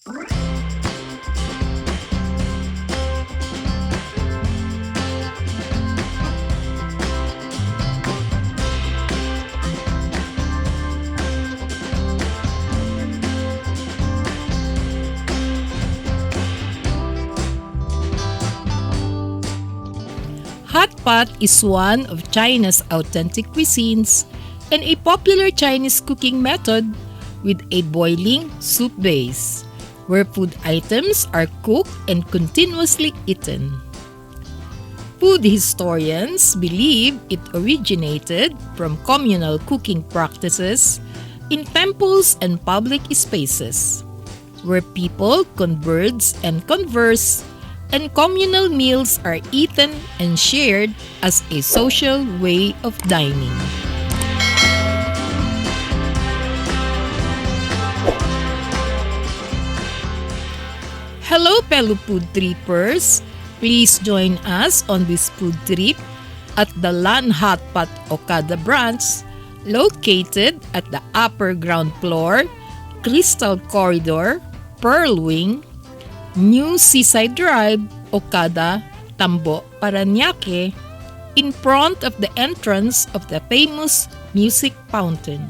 Hot pot is one of China's authentic cuisines and a popular Chinese cooking method with a boiling soup base, where food items are cooked and continuously eaten. Food historians believe it originated from communal cooking practices in temples and public spaces, where people converge and converse, and communal meals are eaten and shared as a social way of dining. Hello fellow food trippers! Please join us on this food trip at the LAN HOT POT Okada branch located at the upper ground floor, Crystal Corridor, Pearl Wing, New Seaside Drive, Okada, Tambo, Paranaque, in front of the entrance of the famous music fountain.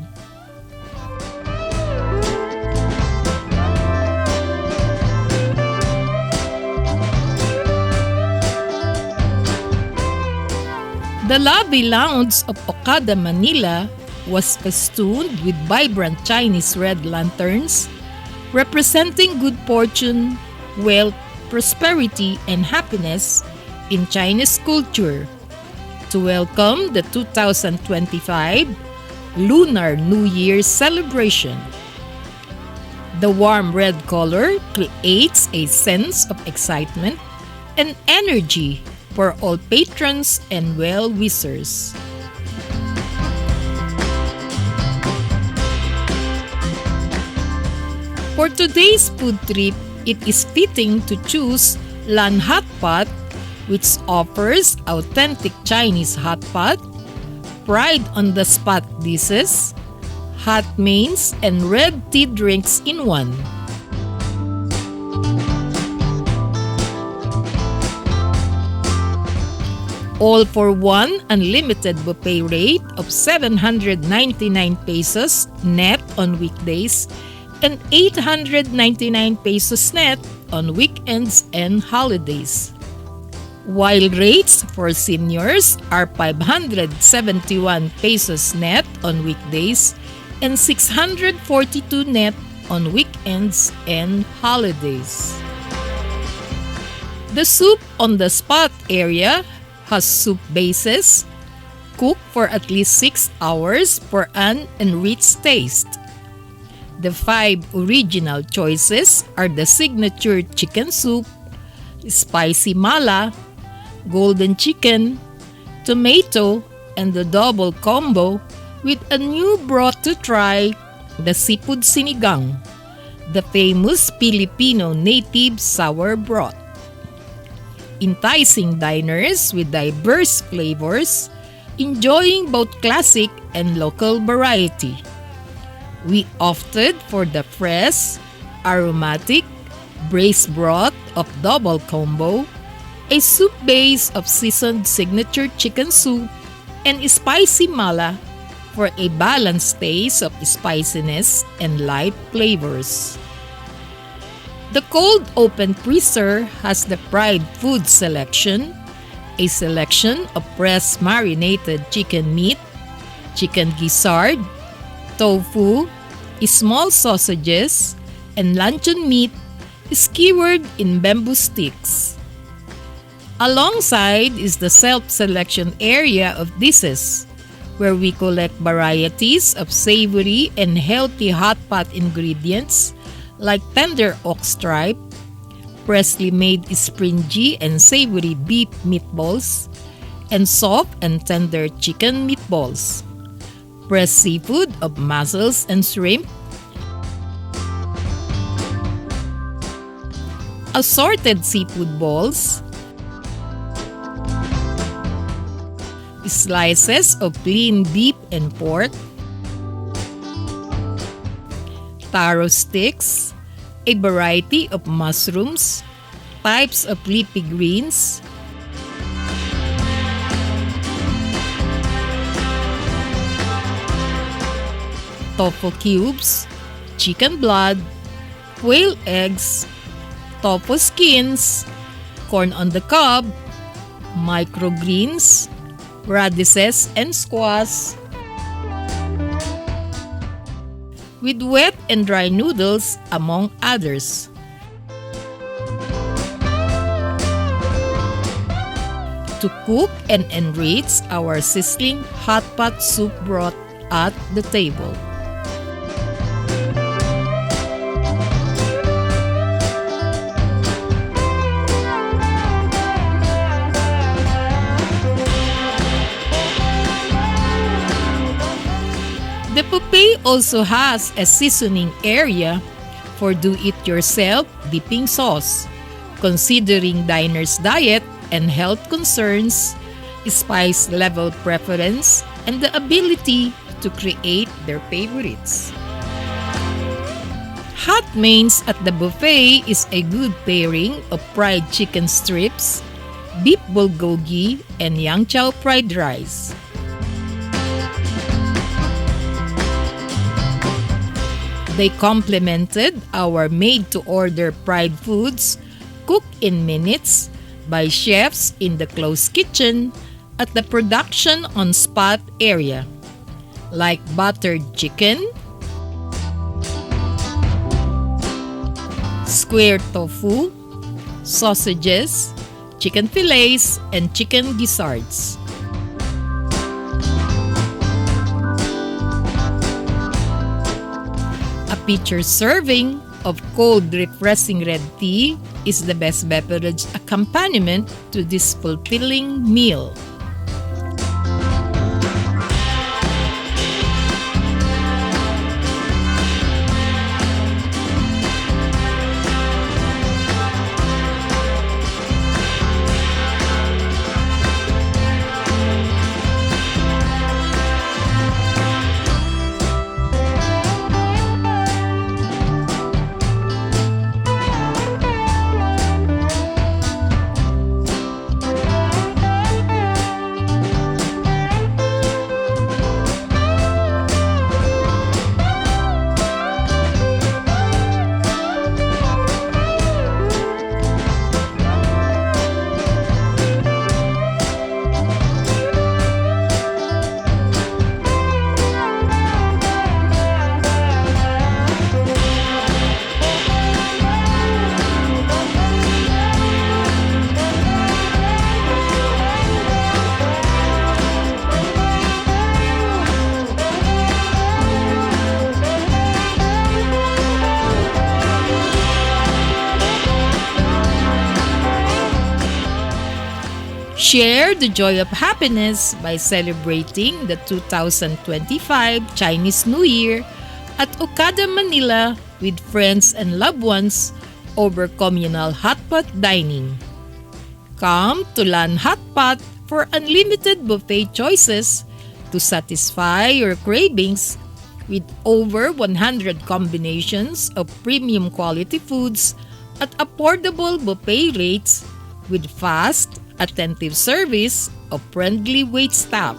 The lobby lounge of Okada, Manila was festooned with vibrant Chinese red lanterns representing good fortune, wealth, prosperity, and happiness in Chinese culture to welcome the 2025 Lunar New Year celebration. The warm red color creates a sense of excitement and energy for all patrons and well-wishers. For today's food trip, it is fitting to choose LAN HOT POT, which offers authentic Chinese hot pot, fried on-the-spot dishes, hot mains, and red tea drinks in one. All for one unlimited buffet rate of 799 pesos net on weekdays and 899 pesos net on weekends and holidays. While rates for seniors are 571 pesos net on weekdays and 642 net on weekends and holidays. The soup on the spot area has soup bases cooked for at least 6 hours for an enriched taste. The 5 original choices are the signature chicken soup, spicy mala, golden chicken, tomato, and the double combo with a new broth to try, the seafood sinigang, the famous Filipino native sour broth. Enticing diners with diverse flavors, enjoying both classic and local variety. We opted for the fresh, aromatic, braised broth of double combo, a soup base of seasoned signature chicken soup, and spicy mala for a balanced taste of spiciness and light flavors. The cold open freezer has the fried food selection, a selection of fresh marinated chicken meat, chicken gizzard, tofu, small sausages, and luncheon meat skewered in bamboo sticks. Alongside is the self-selection area of dishes, where we collect varieties of savory and healthy hot pot ingredients like tender ox tripe, freshly made springy and savory beef meatballs, and soft and tender chicken meatballs, fresh seafood of mussels and shrimp, assorted seafood balls, slices of lean beef and pork, taro sticks, a variety of mushrooms, types of leafy greens, tofu cubes, chicken blood, quail eggs, tofu skins, corn on the cob, microgreens, radishes and squash, with wet and dry noodles among others. To cook and enrich our sizzling hot pot soup broth at the table. The buffet also has a seasoning area for do-it-yourself dipping sauce. Considering diners' diet and health concerns, spice level preference, and the ability to create their favorites. Hot mains at the buffet is a good pairing of fried chicken strips, beef bulgogi, and yang chow fried rice. They complemented our made-to-order fried foods cooked in minutes by chefs in the closed kitchen at the production on-spot area, like buttered chicken, square tofu, sausages, chicken fillets, and chicken gizzards. A pitcher serving of cold, refreshing red tea is the best beverage accompaniment to this fulfilling meal. Share the joy of happiness by celebrating the 2025 Chinese New Year at Okada, Manila with friends and loved ones over communal hot pot dining. Come to LAN HOT POT for unlimited buffet choices to satisfy your cravings with over 100 combinations of premium quality foods at affordable buffet rates with fast, attentive service of friendly waitstaff.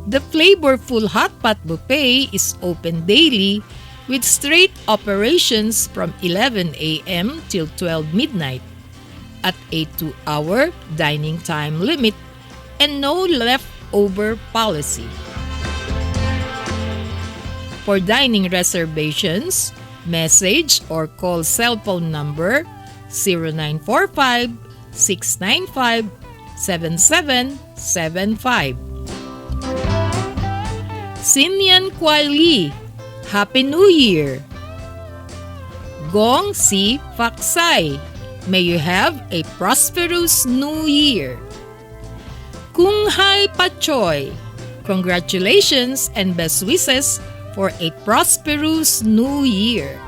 The flavorful hot pot buffet is open daily with straight operations from 11 a.m. till 12 midnight at a 2-hour dining time limit and no leftover policy. For dining reservations, message or call cell phone number 0945-695-7775. Sinian Kuai Li, Happy New Year! Gong Si Faksai, may you have a prosperous New Year! Kung Hai Pachoy, congratulations and best wishes for a prosperous New Year.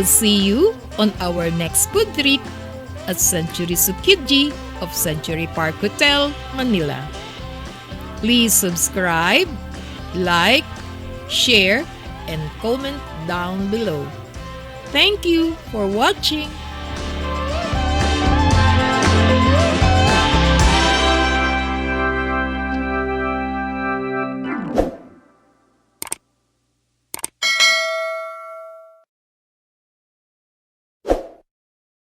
will see you on our next food trip at Century Tsukiji of Century Park Hotel, Manila. Please subscribe, like, share, and comment down below. Thank you for watching.